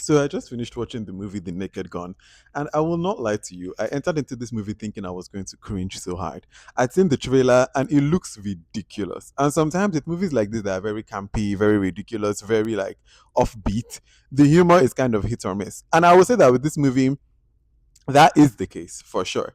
So I just finished watching the movie The Naked Gun, and I will not lie to you. I entered into this movie thinking I was going to cringe so hard. I'd seen the trailer and it looks ridiculous. And sometimes with movies like this that are very campy, very ridiculous, very like offbeat, the humor is kind of hit or miss. And I will say that with this movie, that is the case for sure.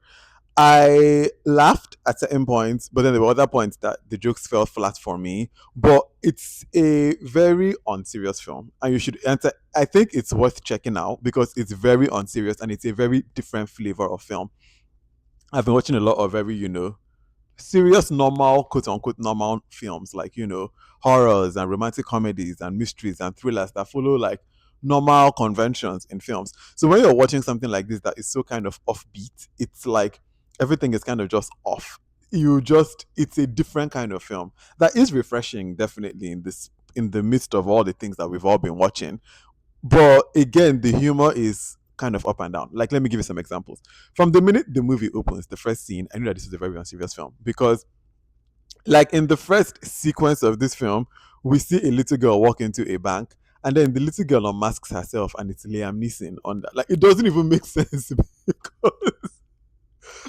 I laughed at certain points, but then there were other points that the jokes fell flat for me. But it's a very unserious film, and you should enter. I think it's worth checking out because it's very unserious and it's a very different flavor of film. I've been watching a lot of very, serious, normal, quote unquote, normal films like, horrors and romantic comedies and mysteries and thrillers that follow like normal conventions in films. So when you're watching something like this that is so kind of offbeat, it's like everything is kind of just off. It's a different kind of film that is refreshing, definitely in the midst of all the things that we've all been watching. But again, the humor is kind of up and down. Like, let me give you some examples. From the minute the movie opens, the first scene, I knew that this is a very unserious film because, like, in the first sequence of this film, we see a little girl walk into a bank, and then the little girl unmasks herself, and it's Liam Neeson on that. Like, it doesn't even make sense because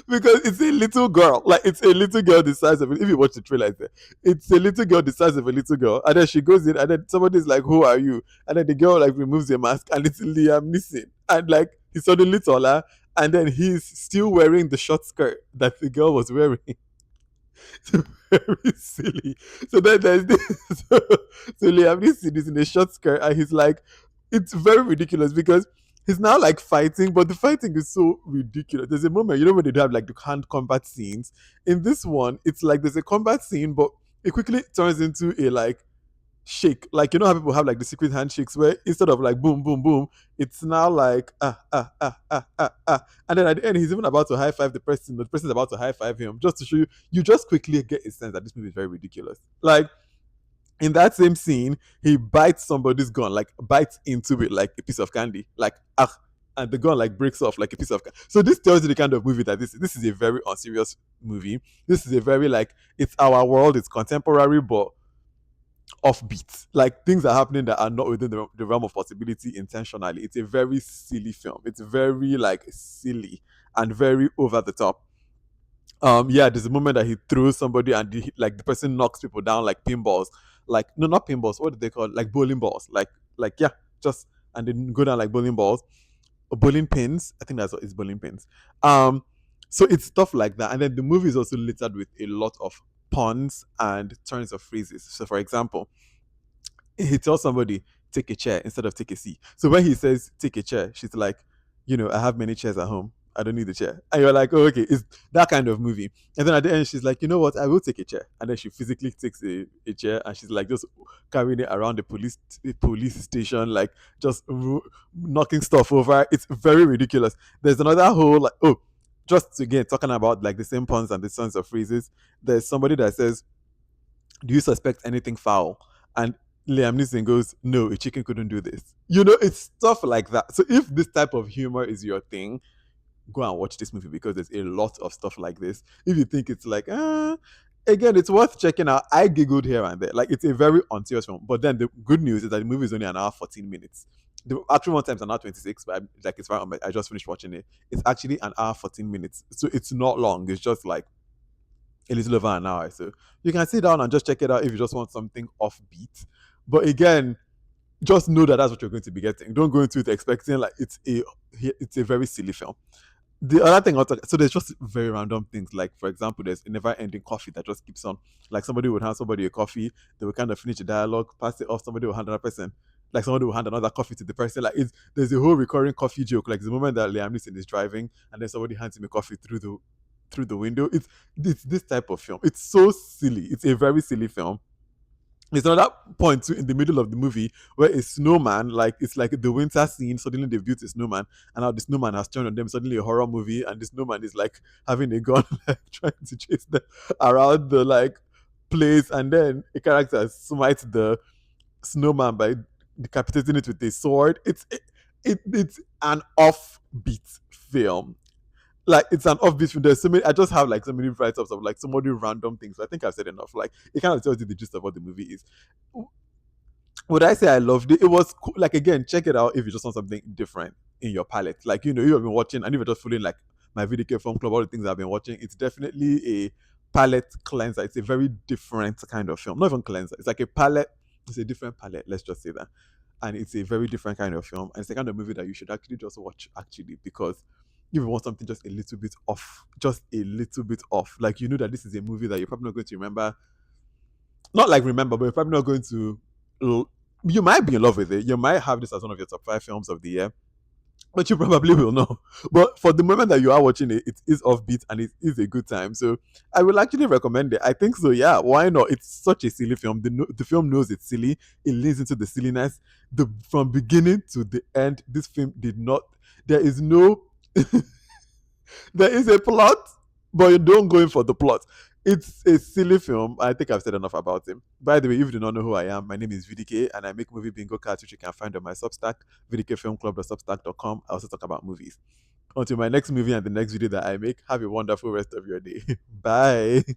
because it's a little girl. Like it's a little girl the size of it. If you watch the trailer, it's a little girl the size of a little girl. And then she goes in, and then somebody's like, "Who are you?" And then the girl like removes the mask, and it's Liam Neeson. And like he's suddenly taller, and then he's still wearing the short skirt that the girl was wearing. Very silly. So then there's this. So Liam Neeson is in a short skirt, and he's like, it's very ridiculous because he's now like fighting, but the fighting is so ridiculous. There's a moment, when they do have like the hand combat scenes. In this one, it's like there's a combat scene, but it quickly turns into a like shake. Like how people have like the secret handshakes where instead of like boom, boom, boom, it's now like and then at the end he's even about to high five the person. The person's about to high five him just to show you. You just quickly get a sense that this movie is very ridiculous. Like in that same scene, he bites somebody's gun, like bites into it like a piece of candy, like and the gun like breaks off like a piece of candy. So this tells you the kind of movie that this is. This is a very unserious movie. This is a very like it's our world, it's contemporary, but offbeat. Like things are happening that are not within the realm of possibility intentionally. It's a very silly film. It's very like silly and very over the top. Yeah, there's a moment that he throws somebody and like the person knocks people down like pinballs, like no, not pinballs, what do they call it? Like bowling balls, like yeah, just and then go down like bowling balls or bowling pins. I think that's what it's bowling pins. um so it's stuff like that, and then the movie is also littered with a lot of puns and turns of phrases. So for example, he tells somebody take a chair instead of take a seat. So when he says take a chair, she's like, I have many chairs at home. I don't need a chair. And you're like, oh, okay, it's that kind of movie. And then at the end, she's like, you know what? I will take a chair. And then she physically takes a chair and she's like just carrying it around the police station, like just knocking stuff over. It's very ridiculous. There's another whole like, oh, just again talking about like the same puns and the sense of phrases. There's somebody that says, do you suspect anything foul? And Liam Neeson goes, no, a chicken couldn't do this. It's stuff like that. So if this type of humor is your thing, go and watch this movie because there's a lot of stuff like this. If you think it's like, again, it's worth checking out. I giggled here and there. Like it's a very unserious film. But then the good news is that the movie is only an hour 14 minutes. The actual one time's an hour 26, but like it's right on I just finished watching it. It's actually an hour 14 minutes. So it's not long. It's just like a little over an hour. So you can sit down and just check it out if you just want something offbeat. But again, just know that that's what you're going to be getting. Don't go into it expecting like it's a very silly film. The other thing, so there's just very random things. Like for example, there's a never-ending coffee that just keeps on. Like somebody would hand somebody a coffee, they would kind of finish the dialogue, pass it off. Somebody will hand another person, like somebody will hand another coffee to the person. Like there's a whole recurring coffee joke. Like the moment that Liam Neeson is driving, and then somebody hands him a coffee through the window. It's this type of film. It's so silly. It's a very silly film. There's another point too in the middle of the movie where a snowman, like it's like the winter scene, suddenly they've built a snowman, and now the snowman has turned on them. Suddenly a horror movie, and the snowman is like having a gun, like trying to chase them around the like place, and then a character smites the snowman by decapitating it with a sword. It's an offbeat film. Like it's an offbeat film. There's so many. I just have like so many write-ups of like so many random things. I think I've said enough. Like it kind of tells you the gist of what the movie is. Would I say I loved it? It was cool. Like, again, check it out if you just want something different in your palette. Like, you have been watching, and if you're just following like my VDK film club, all the things I've been watching, it's definitely a palette cleanser. It's a very different kind of film. Not even cleanser. It's like a palette. It's a different palette. Let's just say that, and it's a very different kind of film. And it's the kind of movie that you should actually just watch actually, because if you want something just a little bit off, just a little bit off, like, that this is a movie that you're probably not going to remember, not like remember, but you're probably not going to. You might be in love with it. You might have this as one of your top 5 films of the year, but you probably will know. But for the moment that you are watching it, it is offbeat and it is a good time. So I will actually recommend it. I think so. Yeah, why not? It's such a silly film. The film knows it's silly. It leans into the silliness. From beginning to the end, this film did not. There is no there is a plot, but you don't go in for the plot. It's a silly film. I think I've said enough about him. By the way, if you do not know who I am, my name is VDK and I make movie bingo cards, which you can find on my Substack, vdkfilmclub.substack.com. I also talk about movies. Until my next movie and the next video that I make, have a wonderful rest of your day. Bye.